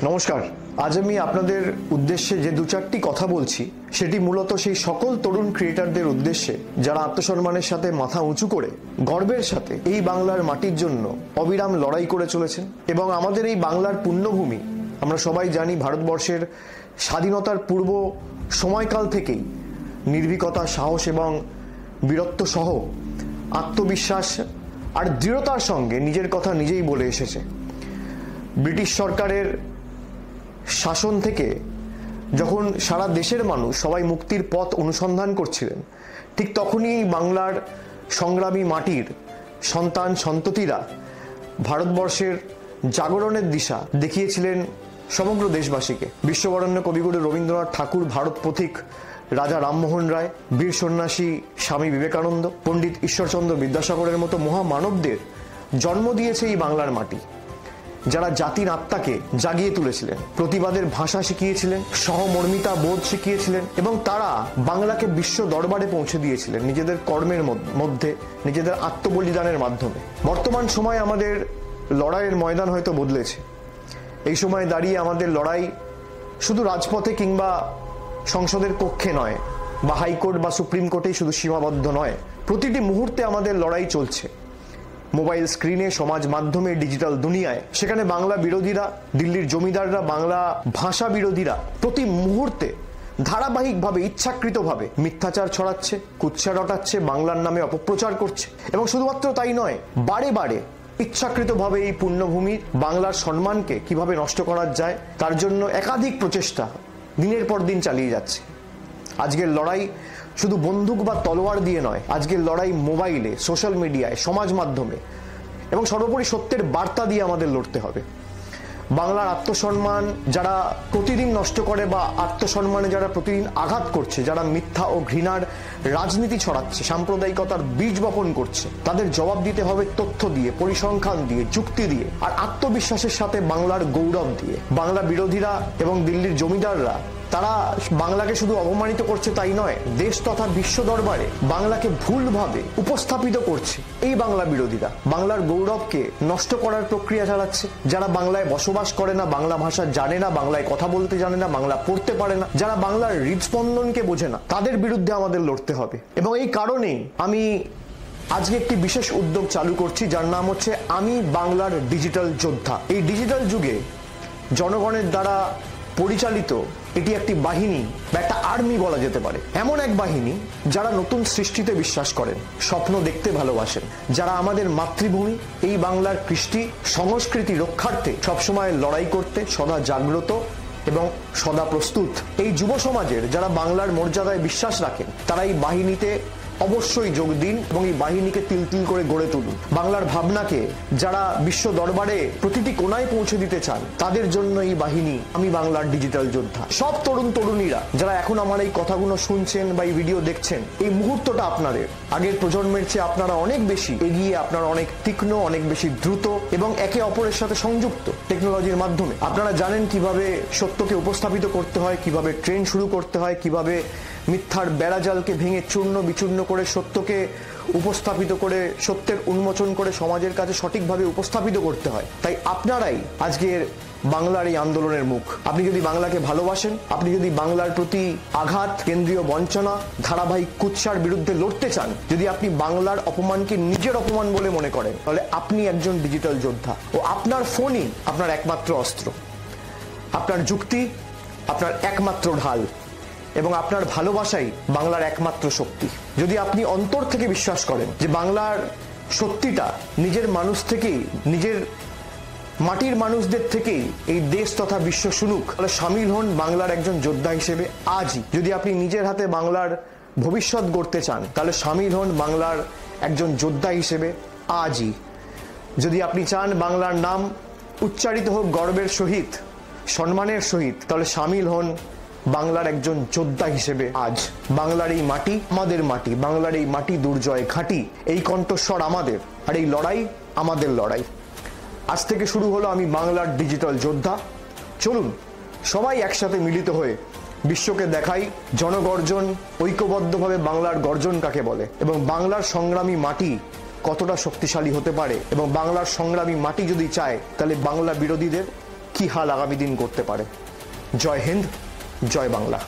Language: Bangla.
নমস্কার। আজ আমি আপনাদের উদ্দেশ্যে যে দু চারটি কথা বলছি সেটি মূলত সেই সকল তরুণ ক্রিয়েটারদের উদ্দেশ্যে যারা আত্মসম্মানের সাথে মাথা উঁচু করে গর্বের সাথে এই বাংলার মাটির জন্য অবিরাম লড়াই করে চলেছেন। এবং আমাদের এই বাংলার পুণ্যভূমি, আমরা সবাই জানি ভারতবর্ষের স্বাধীনতার পূর্ব সময়কাল থেকেই নির্ভীকতা, সাহস এবং বীরত্ব সহ আত্মবিশ্বাস আর দৃঢ়তার সঙ্গে নিজের কথা নিজেই বলে এসেছে। ব্রিটিশ সরকারের শাসন থেকে যখন সারা দেশের মানুষ সবাই মুক্তির পথ অনুসন্ধান করছিলেন, ঠিক তখনই বাংলার সংগ্রামী মাটির সন্তান সন্ততিরা ভারতবর্ষের জাগরণের দিশা দেখিয়েছিলেন সমগ্র দেশবাসীকে। বিশ্ববরেণ্য কবিগুরু রবীন্দ্রনাথ ঠাকুর, ভারত পথিক রাজা রামমোহন রায়, বীর সন্ন্যাসী স্বামী বিবেকানন্দ, পণ্ডিত ঈশ্বরচন্দ্র বিদ্যাসাগরের মতো মহামানবদের জন্ম দিয়েছে এই বাংলার মাটি, যারা জাতির আত্মাকে জাগিয়ে তুলেছিলেন, প্রতিবাদের ভাষা শিখিয়েছিলেন, সহমর্মিতা বোধ শিখিয়েছিলেন এবং তারা বাংলাকে বিশ্ব দরবারে পৌঁছে দিয়েছিলেন নিজেদের কর্মের মধ্যে, নিজেদের আত্মবলিদানের মাধ্যমে। বর্তমান সময় আমাদের লড়াইয়ের ময়দান হয়তো বদলেছে। এই সময় দাঁড়িয়ে আমাদের লড়াই শুধু রাজপথে কিংবা সংসদের কক্ষে নয়, বা হাইকোর্ট বা সুপ্রিম কোর্টেই শুধু সীমাবদ্ধ নয়। প্রতিটি মুহূর্তে আমাদের লড়াই চলছে মোবাইল স্ক্রিনে, সমাজ মাধ্যমে, ডিজিটাল দুনিয়ায়। সেখানে বাংলা বিরোধীরা, দিল্লির জমিদাররা, বাংলা ভাষা বিরোধীরা প্রতি মুহূর্তে ধারাবাহিকভাবে, ইচ্ছাকৃতভাবে মিথ্যাচার ছড়াচ্ছে, কুৎসা রটাচ্ছে, বাংলার নামে অপপ্রচার করছে। এবং শুধুমাত্র তাই নয়, বারে বারে ইচ্ছাকৃতভাবে এই পুণ্যভূমির বাংলার সম্মানকে কিভাবে নষ্ট করা যায় তার জন্য একাধিক প্রচেষ্টা দিনের পর দিন চালিয়ে যাচ্ছে। আজকের লড়াই শুধু বন্দুক বা তলোয়ার দিয়ে নয়, আজকের লড়াই মোবাইলে, সোশ্যাল মিডিয়ায়, সমাজ মাধ্যমে এবং সর্বোপরি সত্যের বার্তা দিয়ে আমাদের লড়তে হবে। বাংলার আত্মসম্মান যারা প্রতিদিন নষ্ট করে বা আত্মসম্মানে যারা প্রতিদিন আঘাত করছে, যারা মিথ্যা ও ঘৃণার রাজনীতি ছড়াচ্ছে, সাম্প্রদায়িকতার বীজ বপন করছে, তাদের জবাব দিতে হবে তথ্য দিয়ে, পরিসংখ্যান দিয়ে, যুক্তি দিয়ে আর আত্মবিশ্বাসের সাথে বাংলার গৌরব দিয়ে। বাংলা বিরোধীরা এবং দিল্লির জমিদাররা তারা বাংলাকে শুধু অপমানিত করছে তাই নয়, দেশ তথা বিশ্ব দরবারে বাংলাকে ভুলভাবে উপস্থাপিত করছে। এই বাংলা বিরোধীরা বাংলার গৌরবকে নষ্ট করার প্রক্রিয়া চালাচ্ছে। যারা বাংলায় বসবাস করে না, বাংলা ভাষা জানে না, বাংলায় কথা বলতে জানে না, বাংলা পড়তে পারে না, যারা বাংলার হৃদস্পন্দনকে বোঝে না, তাদের বিরুদ্ধে আমাদের লড়তে হবে। এবং এই কারণেই আমি আজকে একটি বিশেষ উদ্যোগ চালু করছি, যার নাম হচ্ছে আমি বাংলার ডিজিটাল যোদ্ধা। এই ডিজিটাল যুগে জনগণের দ্বারা পরিচালিত এটি একটি বাহিনী বা একটা আর্মি বলা যেতে পারে। এমন এক বাহিনী যারা নতুন সৃষ্টিতে বিশ্বাস করেন, স্বপ্ন দেখতে ভালোবাসেন, যারা আমাদের মাতৃভূমি এই বাংলার কৃষ্টি সংস্কৃতি রক্ষার্থে সবসময় লড়াই করতে সদা জাগ্রত এবং সদা প্রস্তুত। এই যুব সমাজের যারা বাংলার মর্যাদায় বিশ্বাস রাখেন, তারা এই বাহিনীতে অবশ্যই যোগ দিন এবং এই বাহিনীকে তিল তিল করে গড়ে তুলুন। বাংলার ভাবনাকে যারা বিশ্ব দরবারে প্রতিটি কোণায় পৌঁছে দিতে চান, তাদের জন্য এই বাহিনী আমি বাংলার ডিজিটাল যোদ্ধা। সব তরুণ তরুণীরা যারা এখন আমার এই কথাগুলো শুনছেন বা এই ভিডিও দেখছেন, এই মুহূর্তটা আপনাদের। আগের প্রজন্মের চেয়ে আপনারা অনেক বেশি এগিয়ে, আপনারা অনেক তীক্ষ্ণ, অনেক বেশি দ্রুত এবং একে অপরের সাথে সংযুক্ত টেকনোলজির মাধ্যমে। আপনারা জানেন কিভাবে সত্যকে উপস্থাপিত করতে হয়, কিভাবে ট্রেন শুরু করতে হয়, কিভাবে মিথ্যার বেড়াজালকে ভেঙে চূর্ণ বিচূর্ণ করে সত্যকে উপস্থাপিত করে, সত্যের উন্মোচন করে সমাজের কাছে সঠিকভাবে উপস্থাপিত করতে হয়। তাই আপনারাই আজকের বাংলার এই আন্দোলনের মুখ। আপনি যদি বাংলাকে ভালোবাসেন, আপনি যদি বাংলার প্রতি আঘাত, কেন্দ্রীয় বঞ্চনা, ধারাবাহিক কুৎসার বিরুদ্ধে লড়তে চান, যদি আপনি বাংলার অপমানকে নিজের অপমান বলে মনে করেন, তাহলে আপনি একজন ডিজিটাল যোদ্ধা ও আপনার ফোনই আপনার একমাত্র অস্ত্র, আপনার যুক্তি আপনার একমাত্র ঢাল এবং আপনার ভালোবাসাই বাংলার একমাত্র শক্তি। যদি আপনি অন্তর থেকে বিশ্বাস করেন যে বাংলার সত্যিটা নিজের মানুষ থেকেই, নিজের মাটির মানুষদের থেকেই এই দেশ তথা বিশ্ব শুনুক, তাহলে সামিল হন বাংলার একজন যোদ্ধা হিসেবে আজই। যদি আপনি নিজের হাতে বাংলার ভবিষ্যৎ গড়তে চান, তাহলে সামিল হন বাংলার একজন যোদ্ধা হিসেবে আজই। যদি আপনি চান বাংলার নাম উচ্চারিত হোক গর্বের সহিত, সম্মানের সহিত, তাহলে সামিল হন বাংলার একজন যোদ্ধা হিসেবে আজ। বাংলার এই মাটি আমাদের মাটি, বাংলার এই মাটি দুর্জয় ঘাঁটি, এই কণ্ঠস্বর আমাদের, আর এই লড়াই আমাদের লড়াই। আজ থেকে শুরু হলো আমি বাংলার ডিজিটাল যোদ্ধা। চলুন সবাই একসাথে মিলিত হয়ে বিশ্বকে দেখাই জনগর্জন, ঐক্যবদ্ধভাবে বাংলার গর্জন কাকে বলে এবং বাংলার সংগ্রামী মাটি কতটা শক্তিশালী হতে পারে। এবং বাংলার সংগ্রামী মাটি যদি চায়, তাহলে বাংলা বিরোধীদের কি হাল আগামী দিন করতে পারে। জয় হিন্দ, জয় বাংলা।